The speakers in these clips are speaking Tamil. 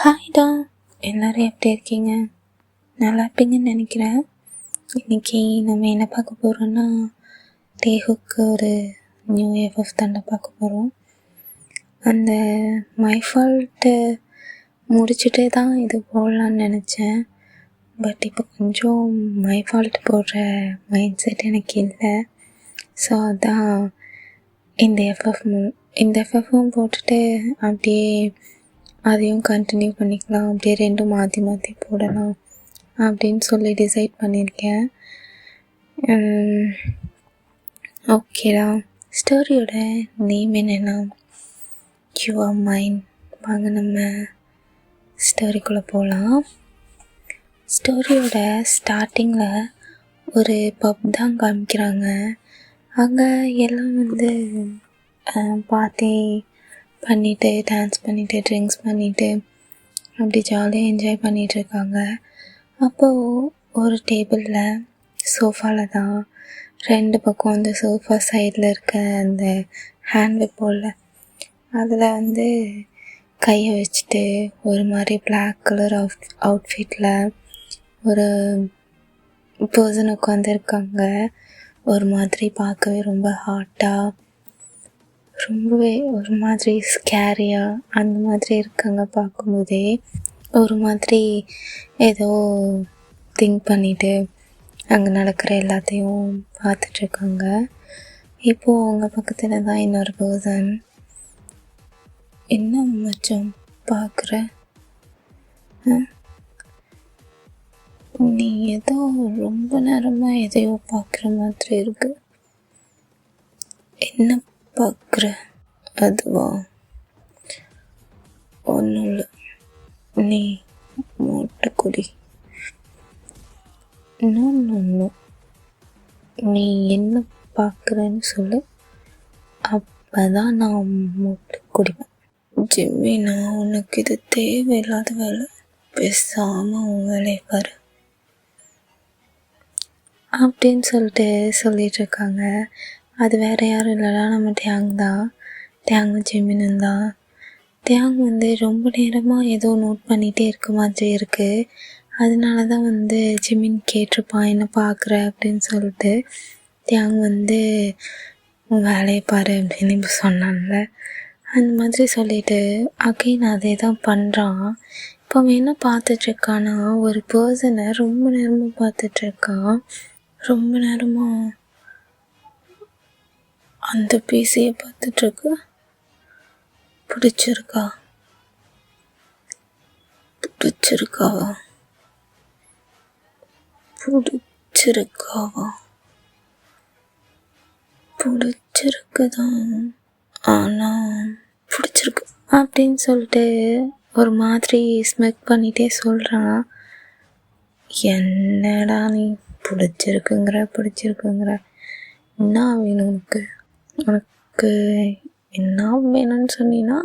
ஹாய்டா, எல்லோரும் எப்படி இருக்கீங்க? நல்லா இருப்பீங்கன்னு நினைக்கிறேன். இன்றைக்கி நம்ம என்ன பார்க்க போகிறோன்னா, டேஹுக்கு ஒரு நியூ எஃப்எஃப் தாண்டா பார்க்க போகிறோம். அந்த மை ஃபால்ட்டு முடிச்சுட்டு தான் இது போடலான்னு நினச்சேன். பட் இப்போ கொஞ்சம் மை ஃபால்ட் போடுற மைண்ட் செட் எனக்கு இல்லை. ஸோ அதான் இந்த எஃப்எஃப்பும் போட்டுட்டு அப்படியே அதையும் கண்டினியூ பண்ணிக்கலாம், அப்படியே ரெண்டும் மாற்றி மாற்றி போடலாம் அப்படின்னு சொல்லி டிசைட் பண்ணியிருக்கேன். ஓகேடா, ஸ்டோரியோட நேம் என்னென்னா யூ ஆர் மைன். வாங்க நம்ம ஸ்டோரிக்குள்ளே போகலாம். ஸ்டோரியோட ஸ்டார்டிங்கில் ஒரு பப் தான் காமிக்கிறாங்க. அங்கே எல்லாம் பார்ட்டி பண்ணிவிட்டு, டான்ஸ் பண்ணிவிட்டு, ட்ரிங்க்ஸ் பண்ணிவிட்டு அப்படி ஜாலியாக என்ஜாய் பண்ணிகிட்ருக்காங்க. அப்போது ஒரு டேபிளில் சோஃபாவில் தான் ரெண்டு பக்கம் அந்த சோஃபா சைடில் இருக்க அந்த ஹேண்ட் வைப்போம்ல, அதில் கையை வச்சுட்டு ஒரு மாதிரி பிளாக் கலர் அவுட்ஃபிட்டில் ஒரு பர்சன் உட்காந்துருக்காங்க. ஒரு மாதிரி பார்க்கவே ரொம்ப ஹாட்டாக, ரொம்பவே ஒரு மாதிரி ஸ்கேரியாக அந்த மாதிரி இருக்காங்க. பார்க்கும்போதே ஒரு மாதிரி ஏதோ திங்க் பண்ணிவிட்டு அங்கே நடக்கிற எல்லாத்தையும் பார்த்துட்ருக்காங்க. இப்போது அவங்க பக்கத்தில் தான் இன்னொரு பர்சன். என்ன மச்சான் பார்க்குற? நீ ஏதோ ரொம்ப நேரமாக எதையோ பார்க்குற மாதிரி இருக்கு. என்ன பார்க்குற? அதுவா, ஒன்றும் இல்லை, நீ மூட்டை குடி. இன்னும் நீ என்ன பார்க்குறேன்னு சொல்லு, அப்போ தான் நான் மூட்டை குடிப்பேன். ஜிம்மி, நான் உனக்கு இது தேவையில்லாத வேலை, பேசாமல் உன் வேலையை பாரு அப்படின்னு சொல்லிகிட்ருக்காங்க. அது வேறு யாரும் இல்லைனா நம்ம டேங்கும் ஜிம்மினும் தான். டேங் ரொம்ப நேரமாக ஏதோ நோட் பண்ணிகிட்டே இருக்க மாதிரி இருக்குது. அதனால தான் ஜிம்மின் கேட்டிருப்பான் என்ன பார்க்குற அப்படின்னு சொல்லிட்டு. டேங் வேலையை பாரு அப்படின்னு இப்போ சொன்னான்ல, அந்த மாதிரி சொல்லிவிட்டு அகைன் அதே தான் பண்ணுறான். இப்போ அவன் என்ன பார்த்துட்ருக்கான்னா, ஒரு பர்சனை ரொம்ப நேரமாக பார்த்துட்ருக்கான். ரொம்ப நேரமாக அந்த பீஸையை பார்த்துட்ருக்க. பிடிச்சிருக்காவா? பிடிச்சிருக்குதான், ஆனால் பிடிச்சிருக்கு அப்படின்னு சொல்லிட்டு ஒரு மாதிரி ஸ்மெக் பண்ணிகிட்டே சொல்கிறான். என்னடா நீ பிடிச்சிருக்குங்கிற என்ன வேணும் உனக்கு என்ன வேணும்னு சொன்னீங்கன்னா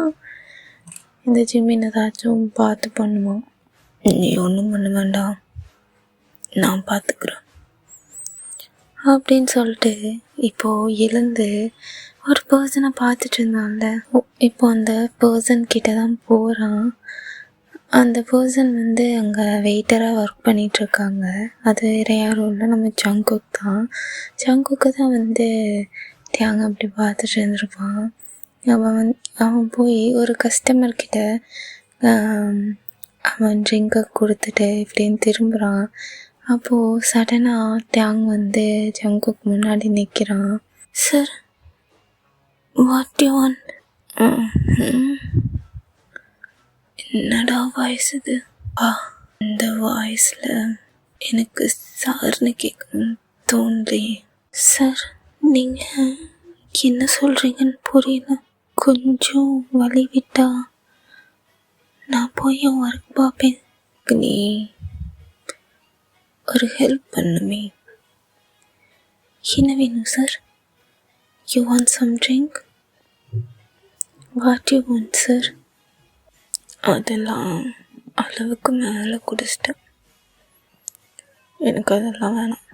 இந்த ஜிம்மின் ஏதாச்சும் பார்த்து பண்ணுமா? நீ ஒன்றும் பண்ண வேண்டாம், நான் பார்த்துக்குறேன் அப்படின்னு சொல்லிட்டு இப்போது எழுந்து ஒரு பர்சனை பார்த்துட்டு இருந்தான்ல, இப்போ அந்த பர்சன் கிட்ட தான் போகிறான். அந்த பர்சன் அங்கே வெயிட்டராக ஒர்க் பண்ணிகிட்ருக்காங்க. அது வேறு யாரும் இல்லை, நம்ம ஜங்குக் தான். ஜங்குக்கு தான் தேங்க அப்படி பார்த்துட்டு இருந்திருப்பான். அவன் போய் ஒரு கஸ்டமர்கிட்ட அவன் ட்ரிங்கை கொடுத்துட்டு இப்படின்னு திரும்புகிறான். அப்போது சடனாக தேங் ஜங்குக்கு முன்னாடி நிற்கிறான். Sir, what you want? என்னடா வாய்ஸ் இது? இந்த வாய்ஸில் எனக்கு சார்னு கேட்கணும்னு தோன்றலையே. சார், நீங்கள் என்ன சொல்கிறீங்கன்னு புரியல. கொஞ்சம் வழி விட்டா நான் போய் ஒர்க் பார்ப்பேன். நீ ஒரு ஹெல்ப் பண்ணுமே. என்ன வேணும் sir? You want some drink? What you want sir? அதெல்லாம் அளவுக்கு மேலே குடிச்சிட்டேன், எனக்கு அதெல்லாம் வேணாம்.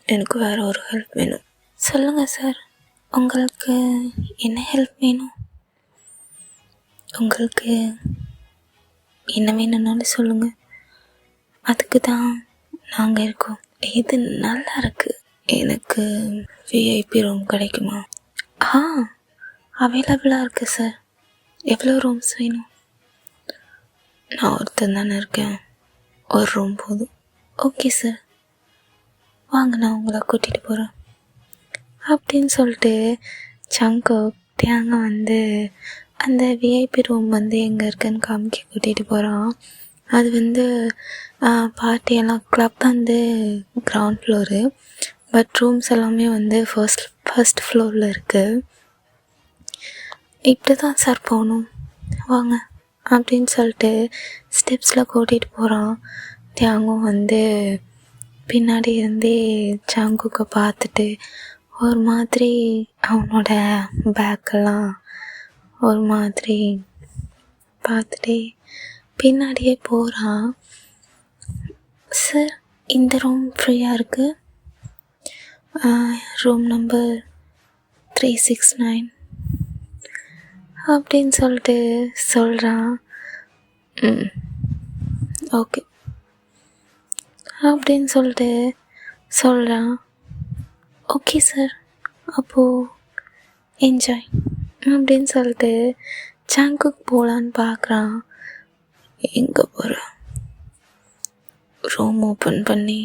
எனக்கு வேறு ஒரு ஹெல்ப் வேணும். சொல்லுங்கள் சார், உங்களுக்கு என்ன ஹெல்ப் வேணும்? உங்களுக்கு என்ன வேணும்னாலும் சொல்லுங்கள், அதுக்கு தான் நாங்கள் இருக்கோம். இது நல்லா இருக்கு. எனக்கு விஐபி ரூம் கிடைக்குமா? அவைலபிளாக இருக்குது சார். எவ்வளோ ரூம்ஸ் வேணும்? நான் ஒருத்தன் தானே இருக்கேன், ஒரு ரூம் போதும். ஓகே சார், வாங்க நான் உங்களை கூட்டிகிட்டு போகிறேன் அப்படின்னு சொல்லிட்டு ஜங்குக் தேங்காய் அந்த விஐபி ரூம் எங்கே இருக்குன்னு காமிக்க கூட்டிகிட்டு போகிறான். அது பார்ட்டியெல்லாம் club ground floor, but rooms எல்லாமே ஃபர்ஸ்ட் ஃப்ளோரில் இருக்குது. இப்படி தான் சார் போகணும், வாங்க அப்படின்னு சொல்லிட்டு ஸ்டெப்ஸில் கூட்டிகிட்டு போகிறான். தியாகம் பின்னாடி இருந்தே ஜங்குக்கை பார்த்துட்டு ஒரு மாதிரி அவனோட பேக்கெல்லாம் ஒரு மாதிரி பார்த்துட்டே பின்னாடியே போகிறான். சார், இந்த ரூம் ஃப்ரீயாக இருக்குது, ரூம் நம்பர் 369 அப்படின்னு சொல்லிட்டு சொல்கிறான். ஓகே அப்படின்னு சொல்லிட்டு சொல்கிறான். ஓகே சார், அப்போது என்ஜாய் அப்படின்னு சொல்லிட்டு ஜங்குக் போகலான்னு பார்க்குறான். எங்கே போகிற? ரூம் ஓப்பன் பண்ணி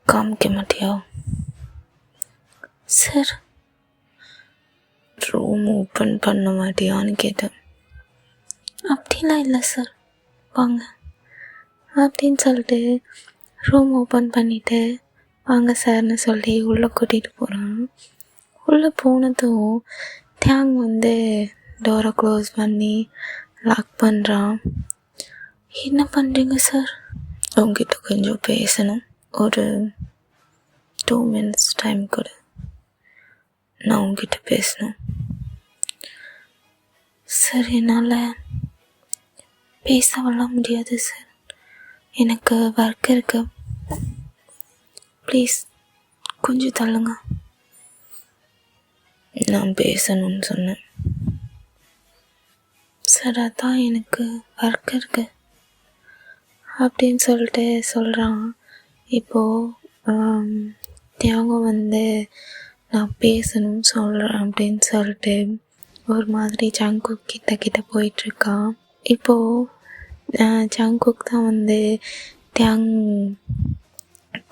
காமிக்க மாட்டியா? சார், ரூம் ஓப்பன் பண்ண மாட்டியான்னு கேட்டேன். அப்படிலாம் இல்லை சார், வாங்க அப்படின்னு சொல்லிட்டு ரூம் ஓப்பன் பண்ணிவிட்டு வாங்க சார்னு சொல்லி உள்ளே கூட்டிகிட்டு போகிறான். உள்ளே போனதும் தியாங் டோரை க்ளோஸ் பண்ணி லாக் பண்ணுறான். என்ன பண்ணுறீங்க சார்? உங்ககிட்ட கொஞ்சம் பேசணும், ஒரு 2 minutes டைம் கொடு, நான் உங்ககிட்ட பேசணும். சார், என்னால் பேசவெல்லாம் முடியாது சார், எனக்கு ஒர்க் இருக்கு, ப்ளீஸ் கொஞ்சம் தள்ளுங்க. நான் பேசணும்னு சொன்னேன் சார், அதான் எனக்கு ஒர்க் இருக்கு அப்படின்னு சொல்லிட்டு சொல்கிறான். இப்போது தியாகம் நான் பேசணும்னு சொல்கிறேன் அப்படின்னு சொல்லிட்டு ஒரு மாதிரி ஜங்குக் கிட்ட போயிட்டுருக்கான். இப்போது ஜங்குக் தான் தியாங்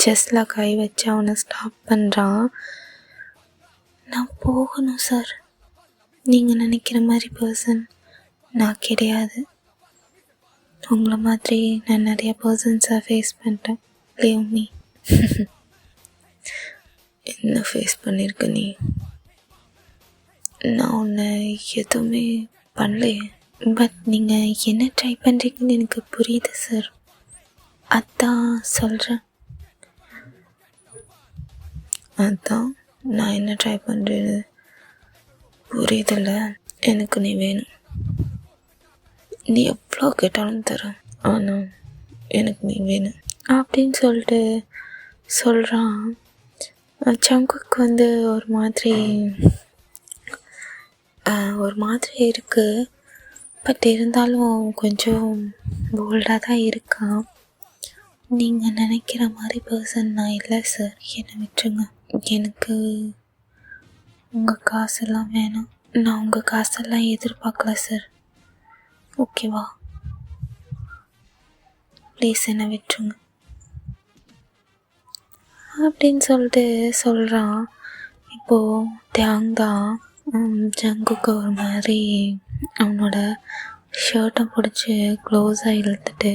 செஸ்ஸில் கை வச்சு அவனை ஸ்டாப் பண்ணுறான். நான் போகணும் சார், நீங்கள் நினைக்கிற மாதிரி பர்சன் நான் கிடையாது. உங்களை மாதிரி நான் நிறைய பர்சன்ஸை ஃபேஸ் பண்ணிட்டேன், லீவ் மீ. என்ன ஃபேஸ் பண்ணியிருக்க நீ? நான் உன்னை எதுவுமே பண்ணலையே, பட் நீங்கள் என்ன ட்ரை பண்ணுறீங்கன்னு எனக்கு புரியுது சார், அதான் சொல்கிறேன். அதான் நான் என்ன ட்ரை பண்ணுறேன்னு புரியுதில்ல. எனக்கு நீ வேணும், நீ எவ்வளோ கேட்டாலும் தரேன், ஆனால் எனக்கு நீ வேணும் அப்படின்னு சொல்லிட்டு சொல்கிறான். ஜங்குக் ஒரு மாதிரி இருக்குது, பட் இருந்தாலும் கொஞ்சம் போல்டாக தான் இருக்கான். நீங்கள் நினைக்கிற மாதிரி பர்சன் நான் இல்லை சார், என்னை விட்டுருங்க. எனக்கு உங்கள் காசெல்லாம் வேணாம், நான் உங்கள் காசெல்லாம் எதிர்பார்க்கல சார், ஓகேவா? ப்ளீஸ் என்னை விட்டுருங்க அப்படின்னு சொல்லிட்டு சொல்கிறான். இப்போது தியாங் தான் ஜங்குக்கு ஒரு மாதிரி அவனோட ஷர்ட்டை பிடிச்சி க்ளோஸாக இழுத்துட்டு,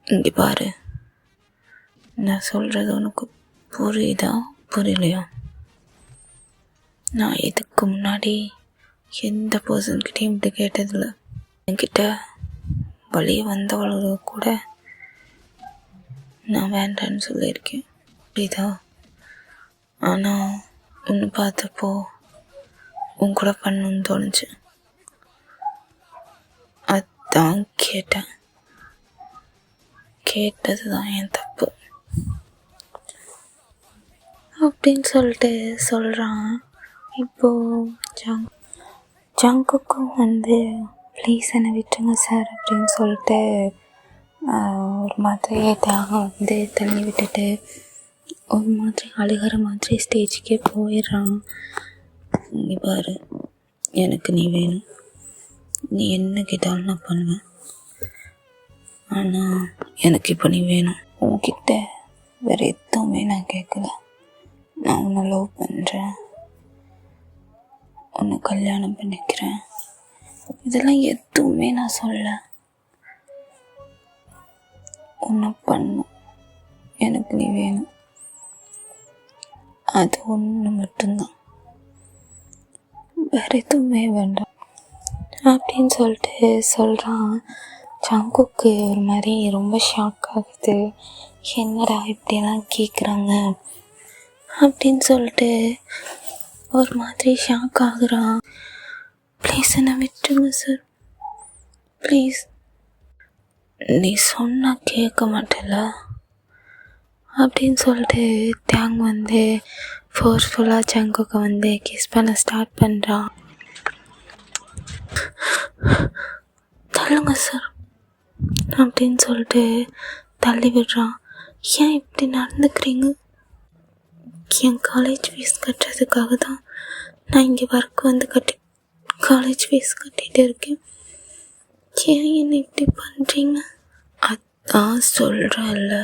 இங்கே பாரு, நான் சொல்கிறது உனக்கு புரியுதா புரியலையா? நான் இதுக்கு முன்னாடி எந்த பர்சன்கிட்டையும் இப்படி கேட்டதில்லை. என்கிட்ட வழியே வந்தவளோ கூட நான் வேண்டான்னு சொல்லியிருக்கேன், புரியுதா? ஆனால் ஒன்று பார்த்தப்போ உன் கூட பண்ணணுன்னு தோணுச்சு, அதான் கேட்டேன். கேட்டது தான் என் தப்பு அப்படின்னு சொல்லிட்டு சொல்கிறான். இப்போது ஜங்குக்கும் ப்ளீஸ் என்னை விட்டுருங்க சார் அப்படின்னு சொல்லிட்டு ஒரு மாதிரி தியாகம் வந்து தள்ளி விட்டுட்டு ஒரு மாதிரி அழுகிற மாதிரி ஸ்டேஜுக்கே போயிடுறான். நீ பாரு, எனக்கு நீ வேணும், நீ என்ன கேட்டாலும் நான் பண்ணுவேன், ஆனால் எனக்கு இப்போ நீ வேணும். உன்கிட்ட வேறு எதுவுமே நான் கேட்கல. நான் உன்னை லவ் பண்ணுறேன், உன்னை கல்யாணம் பண்ணிக்கிறேன், இதெல்லாம் எதுவுமே நான் சொல்ல. உன்னை பண்ணும், எனக்கு நீ வேணும், அது ஒன்று மட்டும்தான், வேறு எதுவுமே வேண்டாம் அப்படின்னு சொல்லிட்டு சொல்கிறான். ஜங்குக்கு ஒரு மாதிரி ரொம்ப ஷாக் ஆகுது. என்னடா இப்படியெல்லாம் கேட்குறாங்க அப்படின்னு சொல்லிட்டு ஒரு மாதிரி ஷாக் ஆகுறான். ப்ளீஸ் என்னை விட்டுருங்க சார், ப்ளீஸ். நீ சொன்னால் கேட்க மாட்டேல அப்படின்னு சொல்லிட்டு தியாங் வந்து ஃபோர்ஸ்ஃபுல்லாக ஜங்குக்கு வந்து கிஸ் பண்ண ஸ்டார்ட் பண்ணுறான். தள்ளுங்க சார் அப்படின்னு சொல்லிட்டு தள்ளி விடுறான். ஏன் இப்படி நடந்துக்கிறீங்க? என் காலேஜ் ஃபீஸ் கட்டுறதுக்காக தான் நான் இங்கே ஒர்க் வந்து காலேஜ் ஃபீஸ் கட்டிகிட்டு இருக்கேன். ஏன் என்ன இப்படி பண்ணுறீங்க? அதான் சொல்கிறல்ல,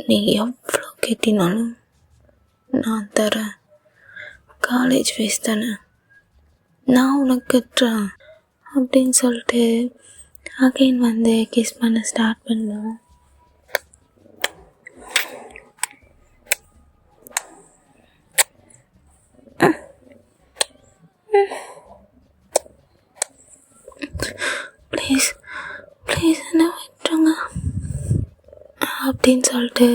நீ எவ்வளோ கேட்டினாலும் நான் தரேன். காலேஜ் ஃபீஸ் தானே, நான் உனக்கு கட்டுறேன் அப்படின்னு சொல்லிட்டு அகைன் வந்து கிஸ் பண்ண ஸ்டார்ட் பண்ணோம். ப்ளீஸ் ப்ளீஸ் என்ன விட்டுருங்க அப்படின்னு சொல்லிட்டு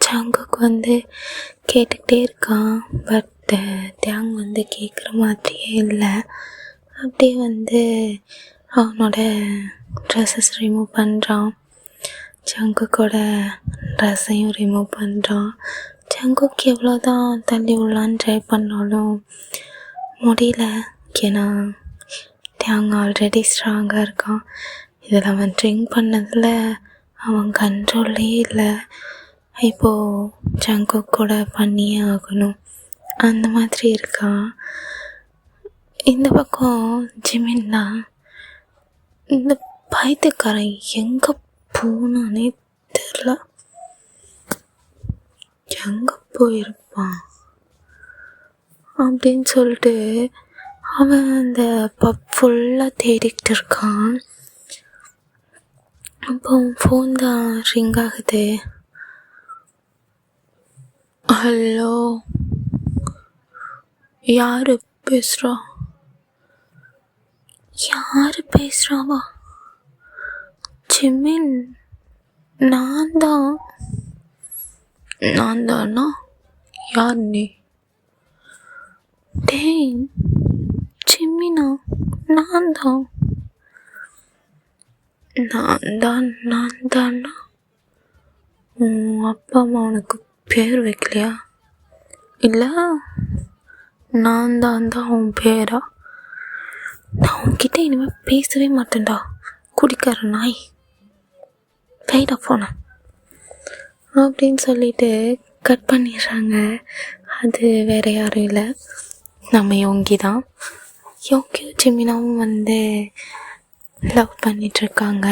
ஜங்குக்கு வந்து கேட்டுக்கிட்டே இருக்கான். பட் தியாங் வந்து கேட்குற மாதிரியே இல்லை. அப்படியே வந்து அவனோட ட்ரெஸ்ஸஸ் ரிமூவ் பண்ணுறான், ஜங்குக்கோட ட்ரெஸ்ஸையும் ரிமூவ் பண்ணுறான். ஜங்குக்கு எவ்வளோ தான் தள்ளி விடலான்னு ட்ரை பண்ணாலும் முடியல. ஏன்னா தியாங் ஆல்ரெடி ஸ்ட்ராங்காக இருக்கான். இதில் அவன் ட்ரிங்க் பண்ணதில் அவன் கண்ட்ரோல்லே இல்லை. இப்போது ஜங்குக் கூட பண்ணியே ஆகணும், அந்த மாதிரி இருக்கான். இந்த பக்கம் ஜிமின்னா இந்த பைத்தியக்காரன் எங்கே போனானே தெரில, எங்கே போயிருப்பான் அப்படின்னு சொல்லிட்டு அவன் அந்த பப் ஃபுல்லாக தேடிக்கிட்டு இருக்கான். அப்போ ஃபோன் தான் ரிங் ஆகுது. ஹலோ, யார் பேசுகிறா? யார் பேசுகிறாவா? ஜிமின், நான் தானா? யார் நீ? டேய் ஜிமினா, நான் தானா? உன் அப்பா அம்மா உனக்கு பேர் வைக்கலையா? இல்லை, நான் தான் உன் பேரா? நான் உன்கிட்ட இனிமேல் பேசவே மாட்டேன்டா, குடிக்கார நாய், கைடா போன அப்படின்னு சொல்லிட்டு கட் பண்ணிடுறாங்க. அது வேறு யாரும் இல்லை, நம்ம யோங்கி தான். யோங்கியும் ஜிமினாவும் வந்து லவ் பண்ணிகிட்ருக்காங்க.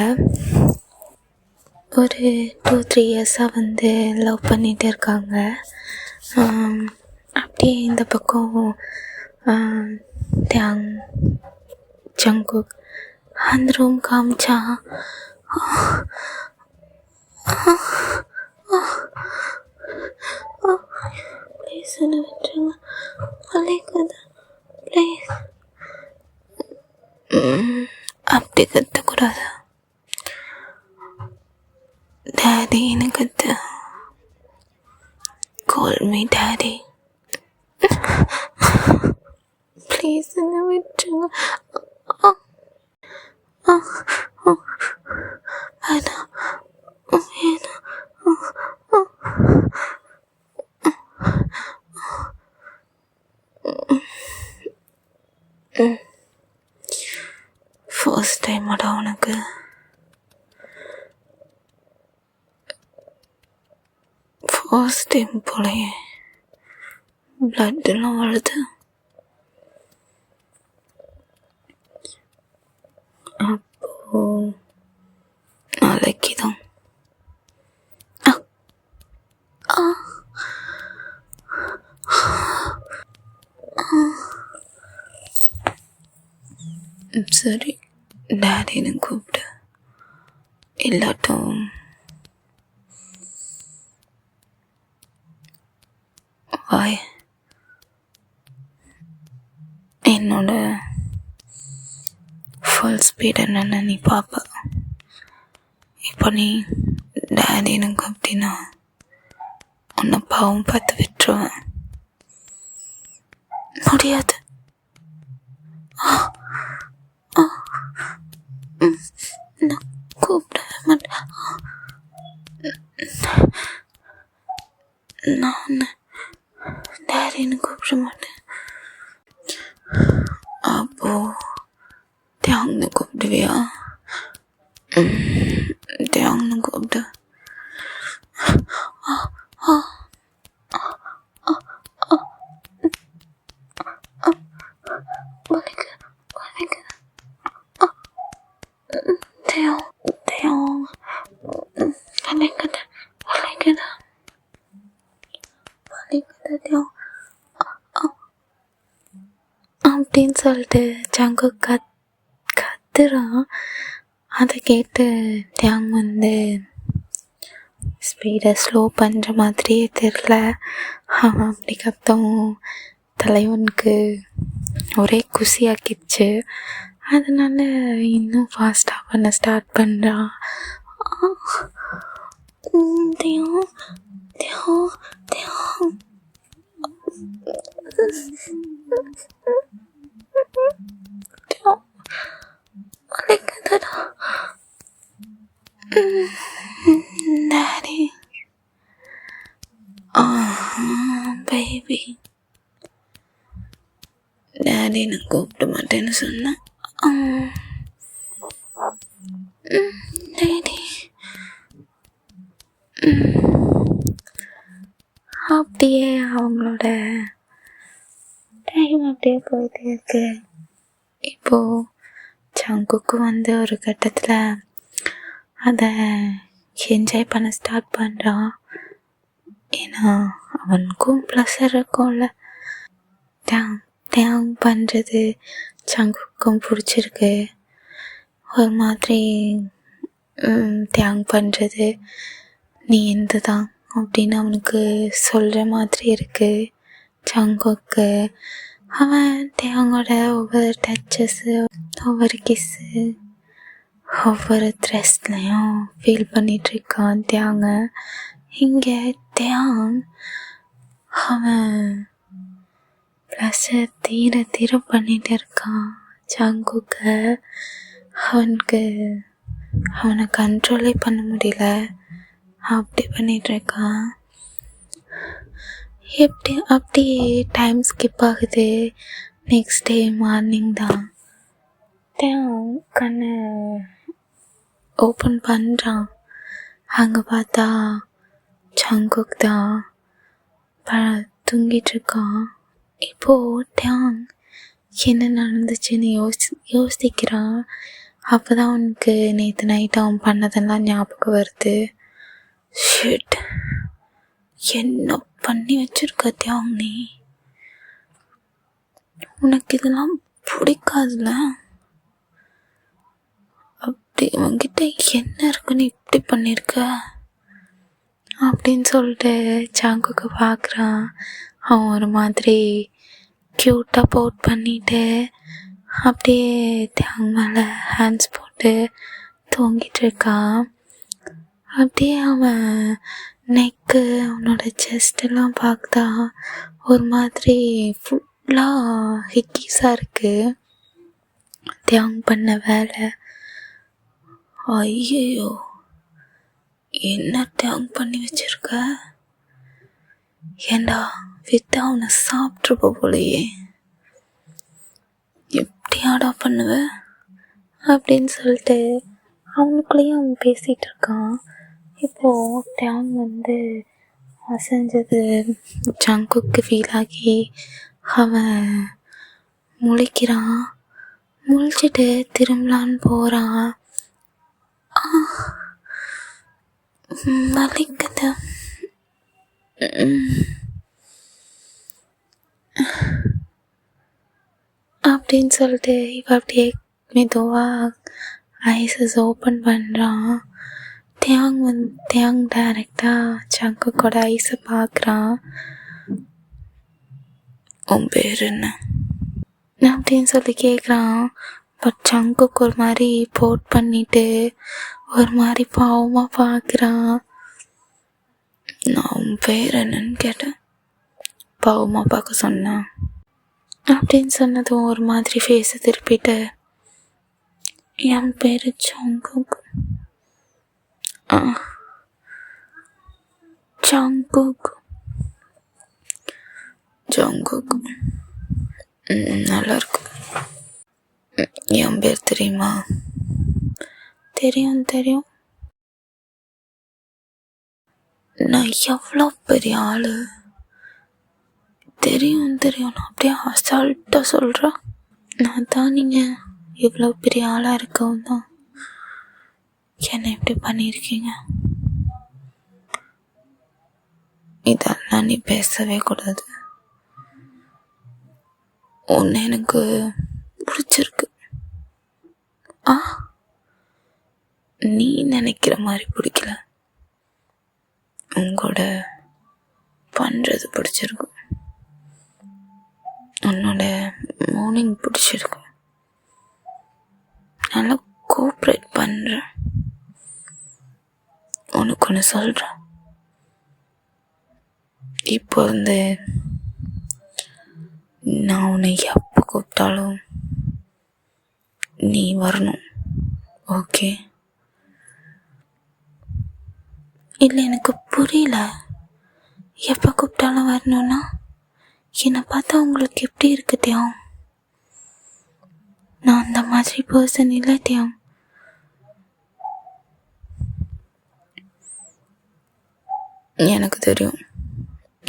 ஒரு 2-3 இயர்ஸாக வந்து லவ் பண்ணிகிட்டு இருக்காங்க. அப்படியே இந்த பக்கம் தியாங் ஜங்குக் அந்த ரூம் காமிச்சா ப்ளீஸ் என்ன விட்டுருங்க, வலிக்குது ப்ளீஸ். அப்படி கத்தக்கூடாது, டேடின்னு கத்து. கால் மீ டேடி, ப்ளீஸ் என்ன விட்டுருங்க. வேணாம் ஃபர்ஸ்ட் டைமாடா உனக்கு? ஃபர்ஸ்ட் டைம் போலையே, பிளட்டெல்லாம் வருது. அப்போ நாளைக்கு தான். சரி, டேடின்னு கூப்பிட்டு, இல்லாட்டும் வாய். என்னோட ஃபுல் ஸ்பீட் என்னன்னு நீ பார்ப்ப. இப்போ நீ டேடின்னு கூப்பிட்டினா உன்னை பாவம் பார்த்து விட்டுருவேன். முடியாது. நான் கூப்பிடவே மாட்டேன். நான் டேடின்னு கூப்பிட மாட்டேன். அப்போ தியாங்னு கூப்பிடுவியா? தியாங்னு கூப்பிடு. அப்படின்னு சொல்லிட்டு ஜங்கு கத்துறான். அதை கேட்டு தியாங் ஸ்பீடை ஸ்லோ பண்ணுற மாதிரியே தெரில. அவன் அப்படி கத்தவும் தலைவனுக்கு ஒரே குசியாக்கிடுச்சு. அதனால இன்னும் ஃபாஸ்ட்டாக பண்ண ஸ்டார்ட் பண்ணுறான். தியாங் தியாங் தியாங் டாடி, பேபி. டாடி நான் கூப்பிட மாட்டேன்னு சொன்னேன். டாடி அப்படியே அவங்களோட டைம் அப்படியே போயிட்டே இருக்கு. இப்போது ஜங்குக்கு ஒரு கட்டத்தில் அதை என்ஜாய் பண்ண ஸ்டார்ட் பண்ணுறான். ஏன்னா அவனுக்கும் ப்ளஸர் இருக்கும்ல. தியாங் பண்ணுறது ஜங்குக்கும் பிடிச்சிருக்கு. ஒரு மாதிரி தியாங் பண்ணுறது நீ எந்த தான் அப்படின்னு அவனுக்கு சொல்கிற மாதிரி இருக்குது ஜங்குக்கு. அவன் தியாங்கோட ஒவ்வொரு டச்சஸ்ஸு, ஒவ்வொரு கிஸ்ஸு, ஒவ்வொரு த்ரெஸ்ட்லையும் ஃபீல் பண்ணிகிட்ருக்கான் தியாங்க. இங்கே தியாங் அவன் ப்ளஸை தீர பண்ணிகிட்டு இருக்கான் ஜங்குக்கு. அவனுக்கு அவனை கண்ட்ரோலே பண்ண முடியல, அப்படி பண்ணிகிட்ருக்கான். அப்படியே டைம் ஸ்கிப் ஆகுது. நெக்ஸ்ட் டே மார்னிங் தான் தியாங் கண்ணை ஓப்பன் பண்ணுறான். அங்கே பார்த்தா ஜங்குக் தான் தூங்கிட்டுருக்கான். இப்போது தியாங் என்ன நடந்துச்சுன்னு யோசிக்கிறான். அப்போ தான் அவனுக்கு நேற்று நைட்டு அவன் பண்ணதெல்லாம் ஞாபகம் வருது. ஷிட், என்ன பண்ணி வச்சிருக்க தியாங் நீ? உனக்கு இதெல்லாம் பிடிக்காதுல்ல? அப்படி உன்கிட்ட என்ன இருக்குன்னு இப்படி பண்ணியிருக்க அப்படின்னு சொல்லிட்டு ஜங்குக்கு பார்க்குறான். அவன் ஒரு மாதிரி க்யூட்டாக போட் பண்ணிட்டு அப்படியே தியாங் மேலே ஹேண்ட்ஸ் போட்டு தூங்கிட்டு இருக்கான். அப்படியே அவன் நெக்கு, அவனோட செஸ்டெல்லாம் பார்த்தா ஒரு மாதிரி ஃபுல்லாக ஹிக்கீஸாக இருக்குது. தியாங் பண்ண வேலை. ஐயோ, என்ன தியாங் பண்ணி வச்சிருக்க? ஏண்டா வித்தா அவனை சாப்பிட்ருப்ப போலையே. எப்படியாடா பண்ணுவ? அப்படின்னு சொல்லிட்டு அவனுக்குள்ளேயும் அவன் பேசிகிட்டு இருக்கான். இப்போது டேங் வந்து அசைஞ்சது ஜங்குக்கு ஃபீல் ஆகி அவன் முழிக்கிறான். முழிச்சிட்டு திரும்பலான்னு போகிறான். வலிக்குது அப்படின்னு சொல்லிட்டு இவ அப்படியே மெதுவாக ஐஸஸ் ஓப்பன் பண்ணுறான். தியாங் டைரெக்டாக ஜங்குக்கோட ஐஸை பார்க்குறான். உன் பேர் என்ன அப்படின்னு சொல்லி கேட்குறான். பட் ஜங்குக்கு ஒரு மாதிரி போட் பண்ணிட்டு ஒரு மாதிரி பாவமாக பார்க்குறான். நான் உன் பேர் என்னன்னு கேட்டேன், பாவமாக பார்க்க சொன்னேன் அப்படின்னு சொன்னதும் ஒரு மாதிரி ஃபேஸை திருப்பிட்டு என் பேர் ஜங்குக். ஜங்குக் ஜங்குக் நல்லா இருக்கு. என் பேர் தெரியுமா? தெரியும். நான் எவ்வளோ பெரிய ஆள் தெரியும். நான் அப்படியே அசால்ட்டாக சொல்கிறேன். நான் தான் நீங்கள் இவ்வளோ பெரிய ஆளாக இருக்கவும் தான் என்னை இப்படி பண்ணியிருக்கீங்க. இதெல்லாம் நீ பேசவே கூடாது. ஒன்று எனக்கு பிடிச்சிருக்கு. நீ நினைக்கிற மாதிரி பிடிக்கல, உங்களோட பண்ணுறது பிடிச்சிருக்கும். உன்னோட மார்னிங் பிடிச்சிருக்கும். நல்லா கோஆப்ரேட் பண்ணுறேன். உனக்கு ஒன்று சொல்கிறேன். இப்போ வந்து நான் உன்னை எப்போ கூப்பிட்டாலும் நீ வரணும், ஓகே? இல்லை, எனக்கு புரியல. எப்போ கூப்பிட்டாலும் வரணும்னா என்னை பார்த்தா உங்களுக்கு எப்படி இருக்கு தியாம்? நான் அந்த மாதிரி பர்சன் இல்லை தியாம். எனக்கு தெரியும்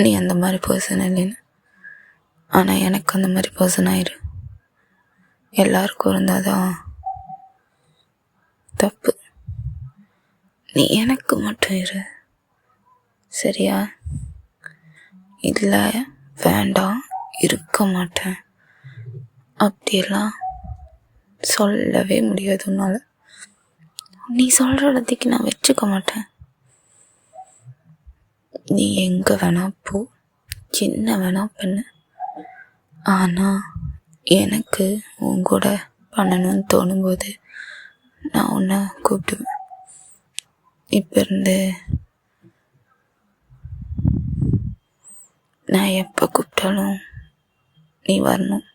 நீ அந்த மாதிரி பர்சன் இல்லைன்னு. ஆனால் எனக்கு அந்த மாதிரி பர்சன் ஆயிரு. எல்லாருக்கும் இருந்தாதான் தப்பு. நீ எனக்கு மட்டும் இரு, சரியா? இல்லை, வேண்டாம், இருக்க மாட்டேன் அப்படியெல்லாம் சொல்லவே முடியாது உன்னால். நீ சொல்கிற இடத்துக்கு நான் வச்சுக்க மாட்டேன். நீ எங்கே வேணா போ, என்ன வேணா பண்ணு. ஆனால் எனக்கு உன் கூட பண்ணணும்னு தோணும்போது நான் உன்னை கூப்பிடுவேன். இப்போ இருந்து நான் எப்போ கூப்பிட்டாலும் நீ வரணும்.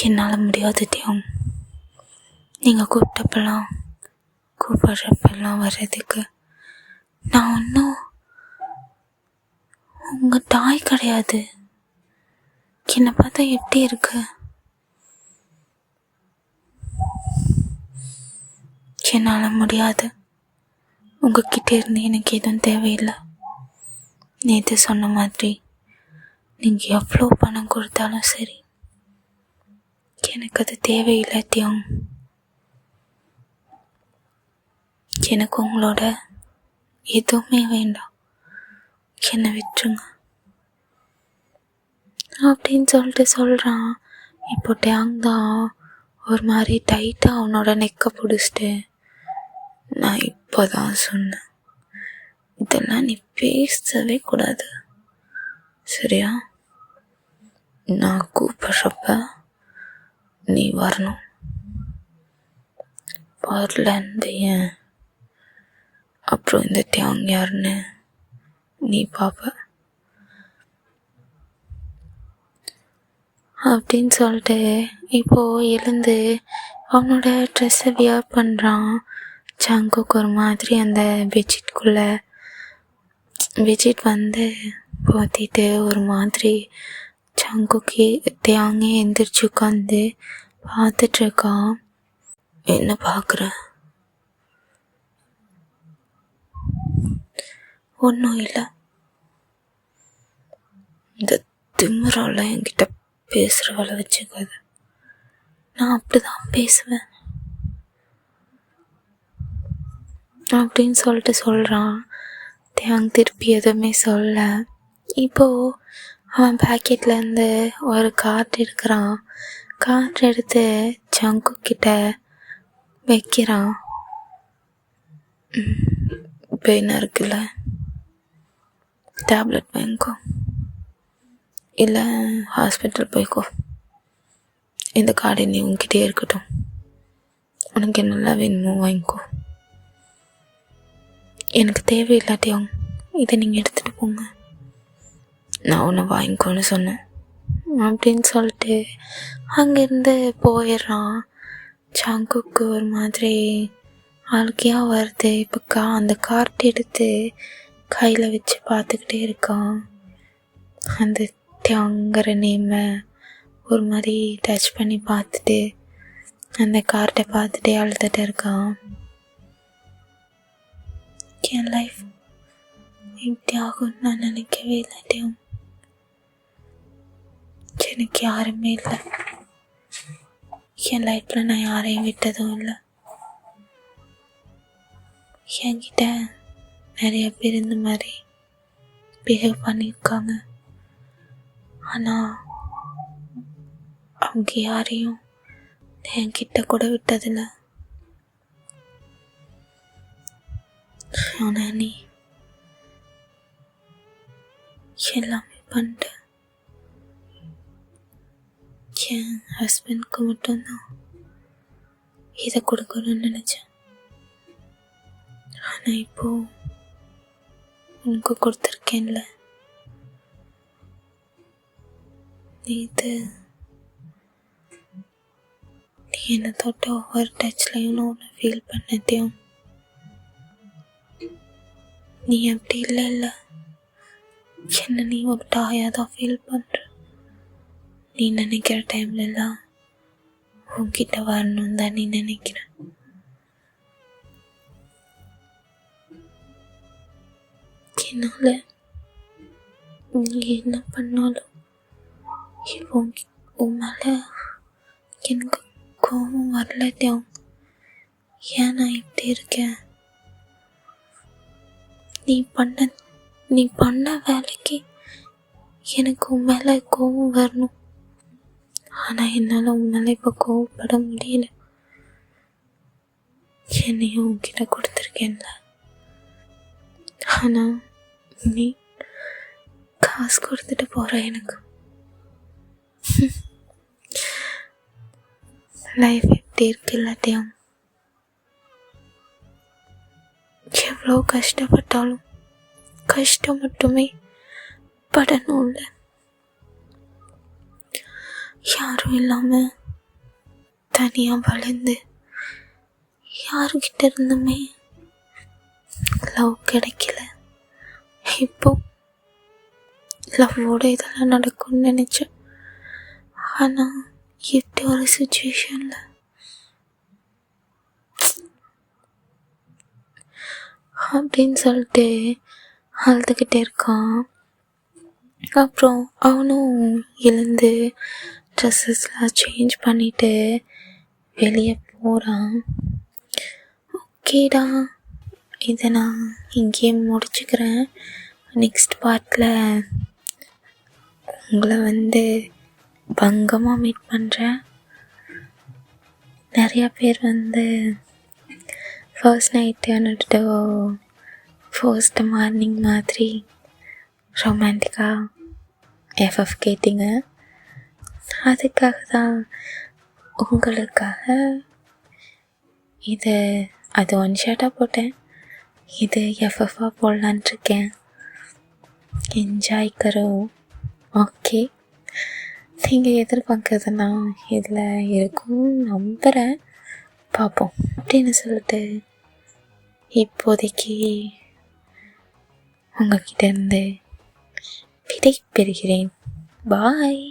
என்னால் முடியாது தியாம். நீங்கள் கூப்பிட்றப்பெல்லாம் வர்றதுக்கு. நான் ஒன்றும் உங்கள் தாய் கிடையாது. என்னை பார்த்தா எப்படி இருக்கு? என்னால் முடியாது. உங்ககிட்ட இருந்து எனக்கு எதுவும் தேவையில்லை. நேற்று சொன்ன மாதிரி நீங்கள் எவ்வளோ பணம் கொடுத்தாலும் சரி, எனக்கு அது தேவையில்லை தியாங். எனக்கு உங்களோட எதுவுமே வேண்டாம், என்னை விட்டுருங்க அப்படின்னு சொல்லிட்டு சொல்கிறான். இப்போ டேங் தான் ஒரு மாதிரி டைட்டாக அவனோட நெக்கை பிடிச்சிட்டு, நான் இப்போ தான் சொன்னேன், இதெல்லாம் நீ பேசவே கூடாது, சரியா? நான் கூப்பிட்றப்ப நீ வரணும். வரலன்னு ஏன் அப்புறம் இந்த டேங் யாருன்னு நீ பார்ப்ப அப்படின்னு சொல்லிட்டு இப்போது எழுந்து அவனோட ட்ரெஸ்ஸை வியர் பண்ணுறான். ஜங்குக்கு ஒரு மாதிரி அந்த பெட்ஷீட் வந்து போத்திட்டு ஒரு மாதிரி ஜங்குக்கு தியாங்கே எந்திரிச்சு உட்காந்து பார்த்துட்ருக்கான். என்ன பார்க்குற? ஒன்றும் இல்லை. இந்த திமிரால என்கிட்ட பேசுகிற வேலை வச்சுக்காத. நான் அப்படிதான் பேசுவேன் அப்படின்னு சொல்லிட்டு சொல்கிறான். தேங் திருப்பி எதுவுமே சொல்ல. இப்போது அவன் பாக்கெட்லேருந்து ஒரு கார்டு எடுக்கிறான். கார்டு எடுத்து ஜங்கு கிட்ட வைக்கிறான். பெயினாக இருக்குல்ல, டேப்லெட் வாங்கிக்கோ, இல்லை ஹாஸ்பிட்டல் போய்க்கோ. இந்த கார்டு நீ உங்ககிட்டே இருக்கட்டும். உனக்கு என்னெல்லாம் வேணுமோ வாங்கிக்கோ. எனக்கு தேவையில்லாட்டியும் இதை நீங்கள் எடுத்துகிட்டு போங்க. நான் ஒன்று வாங்கிக்கோன்னு சொன்னேன் அப்படின்னு சொல்லிட்டு அங்கேருந்து போயிடுறான். ஜங்குக்கு ஒரு மாதிரி அழுகையாக வருது. இப்போ அந்த கார்டு எடுத்து கையில் வச்சு பார்த்துக்கிட்டே இருக்கான். அந்த தியாங்கிற நேமை ஒரு மாதிரி டச் பண்ணி பார்த்துட்டு அந்த கார்டை பார்த்துட்டே அழுதுகிட்டு இருக்கான். என் லைஃப் இப்படி ஆகும்னு நான் நினைக்கவே இல்லாட்டியும் எனக்கு யாருமே இல்லை. என் லைஃப்பில் நான் யாரையும் விட்டதும் இல்லை. என்கிட்ட நிறைய பேர் இந்த மாதிரி பிஹேவ் பண்ணியிருக்காங்க. ஆனால் அவங்க யாரையும் என்கிட்ட கூட விட்டதில்லை. ஆனால் நீ எல்லாமே பண்ணிட்ட. என் ஹஸ்பண்ட்க்கு மட்டும்தான் இதை கொடுக்கணும்னு நினச்சேன். ஆனால் இப்போ உனக்கு கொடுத்துருக்கேன்ல. நேற்று நீ என்னை தொட்ட ஒவ்வொரு டச்லையும் நான் ஒன்று ஃபீல் பண்ணதையும் நீ அப்படி இல்லை. என்ன நீ ஒரு டாயாக தான் ஃபீல் பண்ணுற. நீ நினைக்கிற டைம்லலாம் உன்கிட்ட வரணும் தான் நீ நினைக்கிற. என்னால் நீ என்ன பண்ணாலும் இப்போ உன் மேலே எனக்கு கோபம் வரலத்தையும் ஏன் நான் இப்படி இருக்கேன். நீ பண்ண வேலைக்கு எனக்கு உன் மேலே கோபம் வரணும். ஆனால் என்னால் உன் மேலே இப்போ கோவப்பட முடியல. என்னையும் உன்கிட்ட கொடுத்துருக்கேன்ல. ஆனால் நீ காசு கொடுத்துட்டு போகிற. எனக்கு லைஃப் எப்படி இருக்கு எல்லாத்தையும் எவ்வளோ கஷ்டப்பட்டாலும் கஷ்டம் மட்டுமே படணும் இல்லை. யாரும் இல்லாமல் தனியாக வளர்ந்து யாருக்கிட்ட இருந்துமே லவ் கிடைக்கல. இப்போ லவ்வோட இதெல்லாம் நடக்கும்னு நினச்சேன். ஆனால் இப்படி ஒரு சுச்சுவேஷனில் அப்படின்னு சொல்லிட்டு அழுதுகிட்டே இருக்கான். அப்புறம் அவனும் எழுந்து ட்ரெஸ்ஸஸ்லாம் சேஞ்ச் பண்ணிவிட்டு வெளியே போகிறான். ஓகேடா, இதை நான் இங்கேயே முடிச்சுக்கிறேன். நெக்ஸ்ட் பார்ட்டில் உங்களை பங்கமாக மீட் பண்ணுறேன். நிறையா பேர் ஃபர்ஸ்ட் நைட்டு ஃபர்ஸ்ட் மார்னிங் மாதிரி ரொமான்டிக்காக எஃப்எஃப் கேட்டிங்க. அதுக்காக தான் உங்களுக்காக அது ஒன் ஷார்ட்டாக போட்டேன். இது எஃப்எஃப்பாக போடலான்ட்ருக்கேன். என்ஜாய் கரோ. ஓகே, நீங்கள் எதிர்பார்க்குறதுனா இதில் இருக்கும் நம்புகிறேன். பார்ப்போம் அப்படின்னு சொல்லிட்டு இப்போதைக்கு உங்ககிட்ட இருந்து விடை பெறுகிறேன். பாய்.